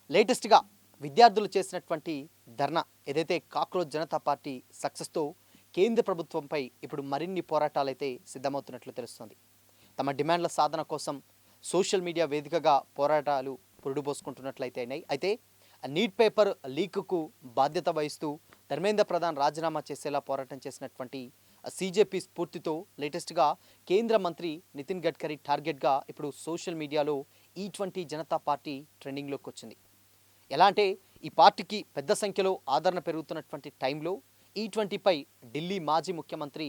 లేటెస్ట్గా విద్యార్థులు చేసినటువంటి ధర్నా ఏదైతే కాక్రోచ్ జనతా పార్టీ సక్సెస్తో కేంద్ర ప్రభుత్వంపై ఇప్పుడు మరిన్ని పోరాటాలైతే సిద్ధమవుతున్నట్లు తెలుస్తోంది. తమ డిమాండ్ల సాధన కోసం సోషల్ మీడియా వేదికగా పోరాటాలు పురుడుపోసుకుంటున్నట్లయితే అయినాయి. అయితే నీట్ పేపర్ లీక్కు బాధ్యత వహిస్తూ ధర్మేంద్ర ప్రధాన్ రాజీనామా చేసేలా పోరాటం చేసినటువంటి సీజేపీ స్ఫూర్తితో లేటెస్ట్గా కేంద్ర మంత్రి నితిన్ గడ్కరీ టార్గెట్గా ఇప్పుడు సోషల్ మీడియాలో ఈ20 జనతా పార్టీ ట్రెండింగ్లోకి వచ్చింది. ఎలా అంటే ఈ పార్టీకి పెద్ద సంఖ్యలో ఆదరణ పెరుగుతున్నటువంటి టైంలో ఈ20పై ఢిల్లీ మాజీ ముఖ్యమంత్రి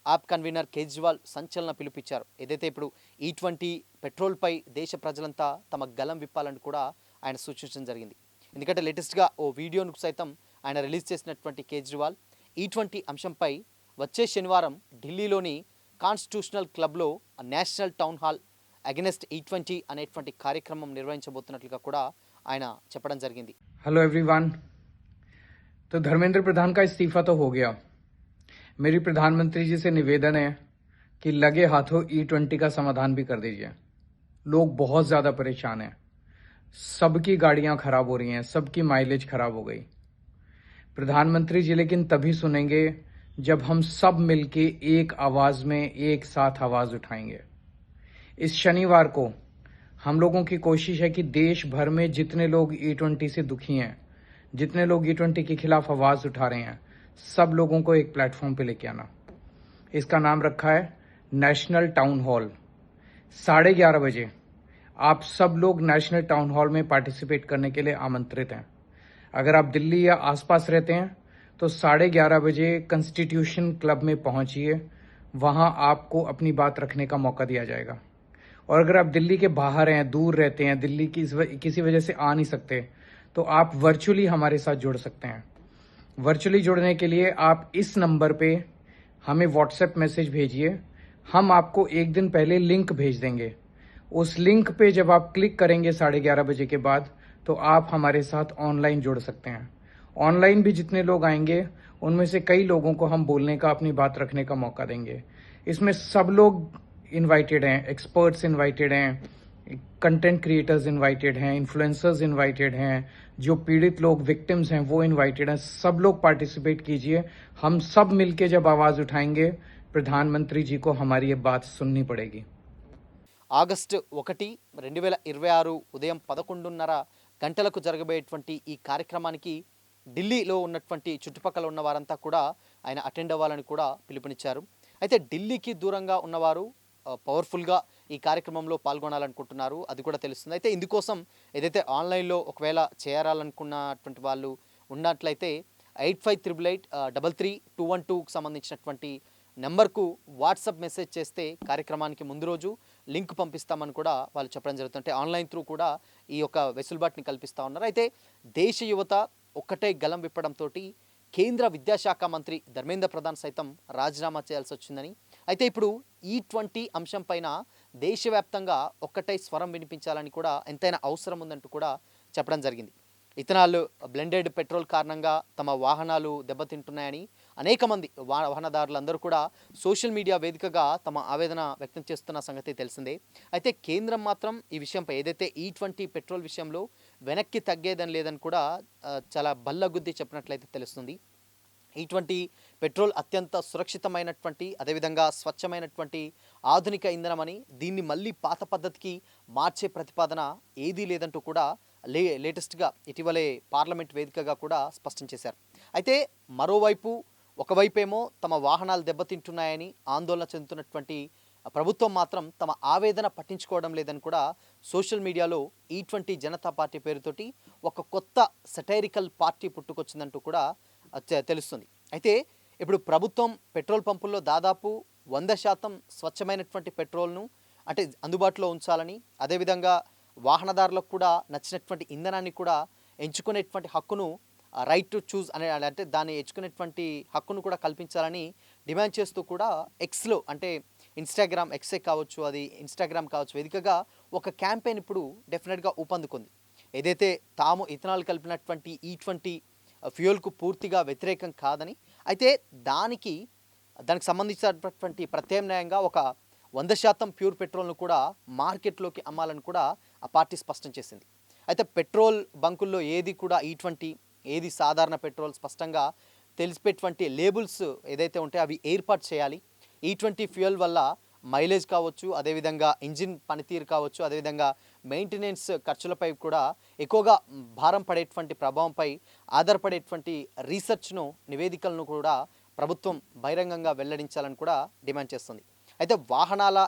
యాప్ కన్వీనర్ కేజ్రీవాల్ సంచలన పిలుపిచ్చారు. ఏదైతే ఇప్పుడు ఈ20 పెట్రోల్పై దేశ ప్రజలంతా తమ గలం విప్పాలని కూడా ఆయన సూచించడం జరిగింది. ఎందుకంటే లేటెస్ట్గా ఓ వీడియోను సైతం ఆయన రిలీజ్ చేసినటువంటి కేజ్రీవాల్ ఈ20 అంశంపై వచ్చే శనివారం ఢిల్లీలోని కాన్స్టిట్యూషనల్ క్లబ్లో నేషనల్ టౌన్ హాల్ అగెనెస్ట్ ఈ20 అనేటువంటి కార్యక్రమం నిర్వహించబోతున్నట్లుగా కూడా ఆయన చెప్పడం జరిగింది. Hello everyone. तो धर्मेंद्र प्रधान का इस्तीफा तो हो गया। मेरी प्रधानमंत्री जी से निवेदन है कि लगे हाथों ई20 का समाधान भी कर दीजिए। लोग बहुत ज्यादा परेशान हैं, सबकी गाड़ियां खराब हो रही हैं, सबकी माइलेज खराब हो गई। प्रधानमंत्री जी लेकिन तभी सुनेंगे जब हम सब मिलके एक आवाज में एक साथ आवाज उठाएंगे। इस शनिवार को हम लोगों की कोशिश है कि देश भर में जितने लोग ई20 से दुखी हैं, जितने लोग ई20 के खिलाफ आवाज उठा रहे हैं, सब लोगों को एक प्लेटफॉर्म पे लेके आना। इसका नाम रखा है नेशनल टाउन हॉल। 11:30 बजे आप सब लोग नेशनल टाउन हॉल में पार्टिसिपेट करने के लिए आमंत्रित हैं। अगर आप दिल्ली या आसपास रहते हैं तो 11:30 बजे कॉन्स्टिट्यूशन क्लब में पहुंचिए, वहां आपको अपनी बात रखने का मौका दिया जाएगा। और अगर आप दिल्ली के बाहर हैं, दूर रहते हैं, दिल्ली की किसी वजह से आ नहीं सकते, तो आप वर्चुअली हमारे साथ जुड़ सकते हैं। वर्चुअली जुड़ने के लिए आप इस नंबर पे हमें व्हाट्सएप मैसेज भेजिए। हम आपको एक दिन पहले लिंक भेज देंगे। उस लिंक पे जब आप क्लिक करेंगे 11:30 बजे के बाद, तो आप हमारे साथ ऑनलाइन जुड़ सकते हैं। ऑनलाइन भी जितने लोग आएंगे उनमें से कई लोगों को हम बोलने का, अपनी बात रखने का मौका देंगे। इसमें सब लोग इनवाइटेड हैं, एक्सपर्ट्स इनवाइटेड हैं, कंटेंट क्रिएटर्स इनवाइटेड हैं, इन्फ्लुएंसर्स इनवाइटेड हैं, जो पीड़ित लोग विक्टिम्स हैं वो इनवाइटेड हैं। सब लोग पार्टिसिपेट कीजिए। हम सब मिलके जब आवाज उठाएंगे, प्रधानमंत्री जी को हमारी ये बात सुननी पड़ेगी। ఆగస్టు 1, 2026 ఉదయం 11:30 గంటలకు జరగబోయేటువంటి ఈ కార్యక్రమానికి ఢిల్లీలో ఉన్నటువంటి చుట్టుపక్కల ఉన్న వారంతా కూడా ఆయన అటెండ్ అవ్వాలని కూడా పిలుపునిచ్చారు. అయితే ఢిల్లీకి దూరంగా ఉన్నవారు పవర్ఫుల్గా ఈ కార్యక్రమంలో పాల్గొనాలనుకుంటున్నారు, అది కూడా తెలుస్తుంది. అయితే ఇందుకోసం ఏదైతే ఆన్లైన్లో ఒకవేళ చేరాలనుకున్నటువంటి వాళ్ళు ఉన్నట్లయితే 8588833212కు సంబంధించినటువంటి నెంబర్కు వాట్సాప్ మెసేజ్ చేస్తే కార్యక్రమానికి ముందు రోజు లింక్ పంపిస్తామని కూడా వాళ్ళు చెప్పడం జరుగుతుంది. అంటే ఆన్లైన్ త్రూ కూడా ఈ యొక్క వెసులుబాటుని కల్పిస్తూ ఉన్నారు. అయితే దేశ యువత ఒక్కటే గలం విప్పడంతో కేంద్ర విద్యాశాఖ మంత్రి ధర్మేంద్ర ప్రధాన్ సైతం రాజీనామా చేయాల్సి వచ్చిందని, అయితే ఇప్పుడు ఈ20 అంశం పైన దేశవ్యాప్తంగా ఒక్కటై స్వరం వినిపించాలని కూడా ఎంతైనా అవసరం ఉందంటూ కూడా చెప్పడం జరిగింది. ఇథనాల్ బ్లెండెడ్ పెట్రోల్ కారణంగా తమ వాహనాలు దెబ్బతింటున్నాయని అనేక మంది వాహనదారులందరూ కూడా సోషల్ మీడియా వేదికగా తమ ఆవేదన వ్యక్తం చేస్తున్న సంగతి తెలిసిందే. అయితే కేంద్రం మాత్రం ఈ విషయంపై ఏదైతే ఈ20 పెట్రోల్ విషయంలో వెనక్కి తగ్గేదని లేదని కూడా చాలా బల్లగుద్ది చెప్పినట్లయితే తెలుస్తుంది. ఈ20 పెట్రోల్ అత్యంత సురక్షితమైనటువంటి, అదేవిధంగా స్వచ్ఛమైనటువంటి ఆధునిక ఇంధనమని, దీన్ని మళ్ళీ పాత పద్ధతికి మార్చే ప్రతిపాదన ఏదీ లేదంటూ కూడా లేటెస్ట్గా ఇటీవలే పార్లమెంట్ వేదికగా కూడా స్పష్టం చేశారు. అయితే మరోవైపు ఒకవైపేమో తమ వాహనాలు దెబ్బతింటున్నాయని ఆందోళన చెందుతున్నటువంటి ప్రభుత్వం మాత్రం తమ ఆవేదన పట్టించుకోవడం లేదని కూడా సోషల్ మీడియాలో ఈ20 జనతా పార్టీ పేరుతోటి ఒక కొత్త సెటైరికల్ పార్టీ పుట్టుకొచ్చిందంటూ కూడా తెలుస్తుంది. అయితే ఇప్పుడు ప్రభుత్వం పెట్రోల్ పంపుల్లో దాదాపు 100% స్వచ్ఛమైనటువంటి పెట్రోల్ను అంటే అందుబాటులో ఉంచాలని, అదేవిధంగా వాహనదారులకు కూడా నచ్చినటువంటి ఇంధనాన్ని కూడా ఎంచుకునేటువంటి హక్కును రైట్ టు చూజ్ అంటే దాన్ని ఎంచుకునేటువంటి హక్కును కూడా కల్పించాలని డిమాండ్ చేస్తూ కూడా ఎక్స్లో అంటే ఇన్స్టాగ్రామ్ ఎక్సే కావచ్చు, అది ఇన్స్టాగ్రామ్ కావచ్చు, వేదికగా ఒక క్యాంపెయిన్ ఇప్పుడు డెఫినెట్గా ఊపందుకుంది. ఏదైతే తాము ఇథనాల్ కలిపినటువంటి ఈ20 ఫ్యూయల్కు పూర్తిగా వ్యతిరేకం కాదని, అయితే దానికి సంబంధించినటువంటి ప్రత్యామ్నాయంగా ఒక 100% ప్యూర్ పెట్రోల్ను కూడా మార్కెట్లోకి అమ్మాలని కూడా ఆ పార్టీ స్పష్టం చేసింది. అయితే పెట్రోల్ బంకుల్లో ఏది కూడా E20 ఏది సాధారణ పెట్రోల్ స్పష్టంగా తెలిసిపెటువంటి లేబుల్స్ ఏదైతే ఉంటాయో అవి ఏర్పాటు చేయాలి. E20 ఫ్యూయల్ వల్ల మైలేజ్ కావచ్చు, అదేవిధంగా ఇంజిన్ పనితీరు కావచ్చు, అదేవిధంగా మెయింటెనెన్స్ ఖర్చులపై కూడా ఎక్కువగా భారం పడేటువంటి ప్రభావంపై ఆధారపడేటువంటి రీసెర్చ్ను నివేదికలను కూడా ప్రభుత్వం బహిరంగంగా వెల్లడించాలని కూడా డిమాండ్ చేస్తుంది. అయితే వాహనాల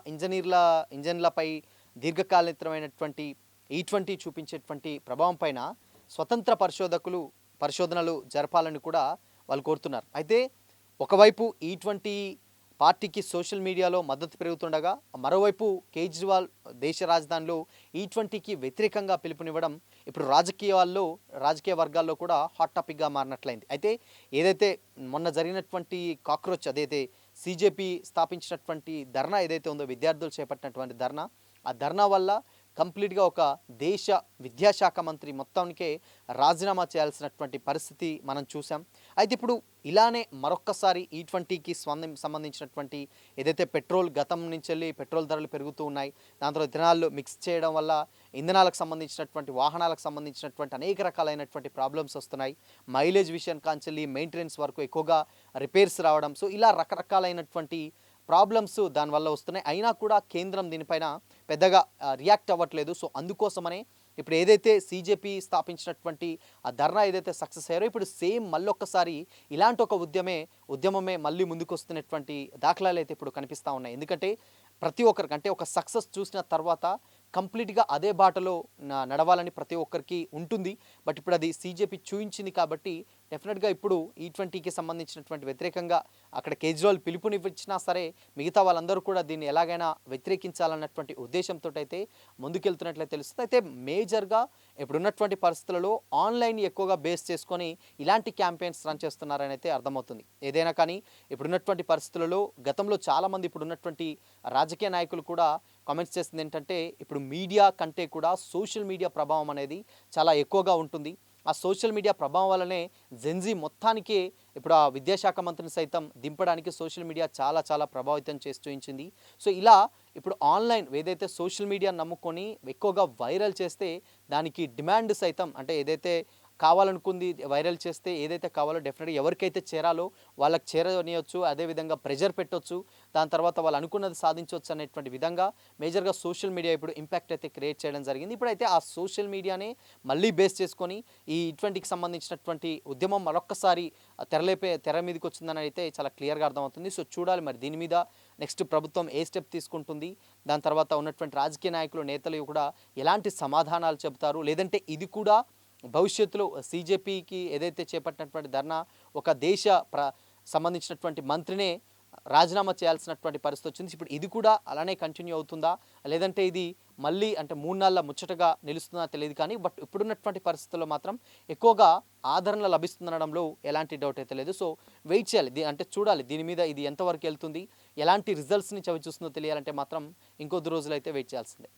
ఇంజన్లపై దీర్ఘకాలికమైనటువంటి E20 చూపించేటువంటి ప్రభావం పైన స్వతంత్ర పరిశోధనలు జరపాలని కూడా వాళ్ళు కోరుతున్నారు. అయితే ఒకవైపు E20 పార్టీకి సోషల్ మీడియాలో మద్దతు పెరుగుతుండగా, మరోవైపు కేజ్రీవాల్ దేశ రాజధానిలో E20కి వ్యతిరేకంగా పిలుపునివ్వడం ఇప్పుడు రాజకీయ వర్గాల్లో కూడా హాట్ టాపిక్గా మారినట్లయింది. అయితే ఏదైతే మొన్న జరిగినటువంటి కాక్రోచ్ అదైతే CJP స్థాపించినటువంటి ధర్నా ఏదైతే ఉందో, విద్యార్థులు చేపట్టినటువంటి ధర్నా, ఆ ధర్నా వల్ల కంప్లీట్గా ఒక దేశ విద్యాశాఖ మంత్రి మొత్తానికే రాజీనామా చేయాల్సినటువంటి పరిస్థితి మనం చూసాం. అయితే ఇప్పుడు ఇలానే మరొక్కసారి E20కి సంబంధించినటువంటి ఏదైతే పెట్రోల్ గతం నుంచి వెళ్ళి పెట్రోల్ ధరలు పెరుగుతూ ఉన్నాయి, దాని తర్వాత ఇథనాల్ మిక్స్ చేయడం వల్ల ఇంధనాలకు సంబంధించినటువంటి వాహనాలకు సంబంధించినటువంటి అనేక రకాలైనటువంటి ప్రాబ్లమ్స్ వస్తున్నాయి. మైలేజ్ విషయం కాంచెల్లి మెయింటెనెన్స్ వరకు ఎక్కువగా రిపేర్స్ రావడం, సో ఇలా రకరకాలైనటువంటి ప్రాబ్లమ్స్ దానివల్ల వస్తున్నాయి. అయినా కూడా కేంద్రం దీనిపైన పెద్దగా రియాక్ట్ అవ్వట్లేదు. సో అందుకోసమనే ఇప్పుడు ఏదైతే CJP స్థాపించినటువంటి ఆ ధర్నా ఏదైతే సక్సెస్ అయ్యారో, ఇప్పుడు సేమ్ మళ్ళొక్కసారి ఇలాంటి ఒక ఉద్యమమే మళ్ళీ ముందుకు వస్తున్నటువంటి దాఖలాలు అయితే ఇప్పుడు కనిపిస్తూ ఉన్నాయి. ఎందుకంటే ప్రతి ఒక్కరికి అంటే ఒక సక్సెస్ చూసిన తర్వాత కంప్లీట్గా అదే బాటలో నడవాలని ప్రతి ఒక్కరికి ఉంటుంది. బట్ ఇప్పుడు అది CJP చూయించింది కాబట్టి డెఫినెట్గా ఇప్పుడు E20కి సంబంధించినటువంటి వ్యతిరేకంగా అక్కడ కేజ్రీవాల్ పిలుపునిచ్చినా సరే మిగతా వాళ్ళందరూ కూడా దీన్ని ఎలాగైనా వ్యతిరేకించాలన్నటువంటి ఉద్దేశంతో అయితే ముందుకెళ్తున్నట్లయితే తెలుస్తుంది. అయితే మేజర్గా ఇప్పుడున్నటువంటి పరిస్థితులలో ఆన్లైన్ ఎక్కువగా బేస్ చేసుకొని ఇలాంటి క్యాంపెయిన్స్ రన్ చేస్తున్నారని అయితే అర్థమవుతుంది. ఏదైనా కానీ ఇప్పుడున్నటువంటి పరిస్థితులలో గతంలో చాలామంది ఇప్పుడున్నటువంటి రాజకీయ నాయకులు కూడా కామెంట్స్ చేస్తుంది ఏంటంటే, ఇప్పుడు మీడియా కంటే కూడా సోషల్ మీడియా ప్రభావం అనేది చాలా ఎక్కువగా ఉంటుంది. ఆ సోషల్ మీడియా ప్రభావం వల్లనే జెన్జీ మొత్తానికి ఇప్పుడు ఆ విద్యాశాఖ మంత్రిని సైతం దింపడానికి సోషల్ మీడియా చాలా ప్రభావితం చేసి చూపించింది. సో ఇలా ఇప్పుడు ఆన్లైన్ ఏదైతే సోషల్ మీడియా నమ్ముకొని ఎక్కువగా వైరల్ చేస్తే దానికి డిమాండ్ సైతం అంటే ఏదైతే కావాలనుకుంది వైరల్ చేస్తే ఏదైతే కావాలో డెఫినెట్గా ఎవరికైతే చేరాలో వాళ్ళకి చేరనియొచ్చు, అదేవిధంగా ప్రెజర్ పెట్టొచ్చు, దాని తర్వాత వాళ్ళు అనుకున్నది సాధించవచ్చు అనేటువంటి విధంగా మేజర్గా సోషల్ మీడియా ఇప్పుడు ఇంపాక్ట్ అయితే క్రియేట్ చేయడం జరిగింది. ఇప్పుడైతే ఆ సోషల్ మీడియానే మళ్ళీ బేస్ చేసుకొని ఈ E20కి సంబంధించినటువంటి ఉద్యమం మరొక్కసారి తెర మీదకి వచ్చిందని అయితే చాలా క్లియర్గా అర్థమవుతుంది. సో చూడాలి మరి దీని మీద నెక్స్ట్ ప్రభుత్వం ఏ స్టెప్ తీసుకుంటుంది, దాని తర్వాత ఉన్నటువంటి రాజకీయ నాయకులు నేతలు కూడా ఎలాంటి సమాధానాలు చెబుతారు, లేదంటే ఇది కూడా భవిష్యత్తులో CJPకి ఏదైతే చేపట్టినటువంటి ధర్నా ఒక దేశ సంబంధించినటువంటి మంత్రినే రాజీనామా చేయాల్సినటువంటి పరిస్థితి వచ్చింది. ఇప్పుడు ఇది కూడా అలానే కంటిన్యూ అవుతుందా, లేదంటే ఇది మళ్ళీ అంటే 3 నెలల ముచ్చటగా నిలుస్తుందా తెలియదు. కానీ బట్ ఇప్పుడున్నటువంటి పరిస్థితుల్లో మాత్రం ఎక్కువగా ఆదరణ లభిస్తుందనడంలో ఎలాంటి డౌట్ అయితే లేదు. సో వెయిట్ చేయాలి, అంటే చూడాలి దీని మీద ఇది ఎంతవరకు వెళ్తుంది, ఎలాంటి రిజల్ట్స్ని చవి చూస్తుందో తెలియాలంటే మాత్రం ఇంకొద్ది రోజులు అయితే వెయిట్ చేయాల్సిందే.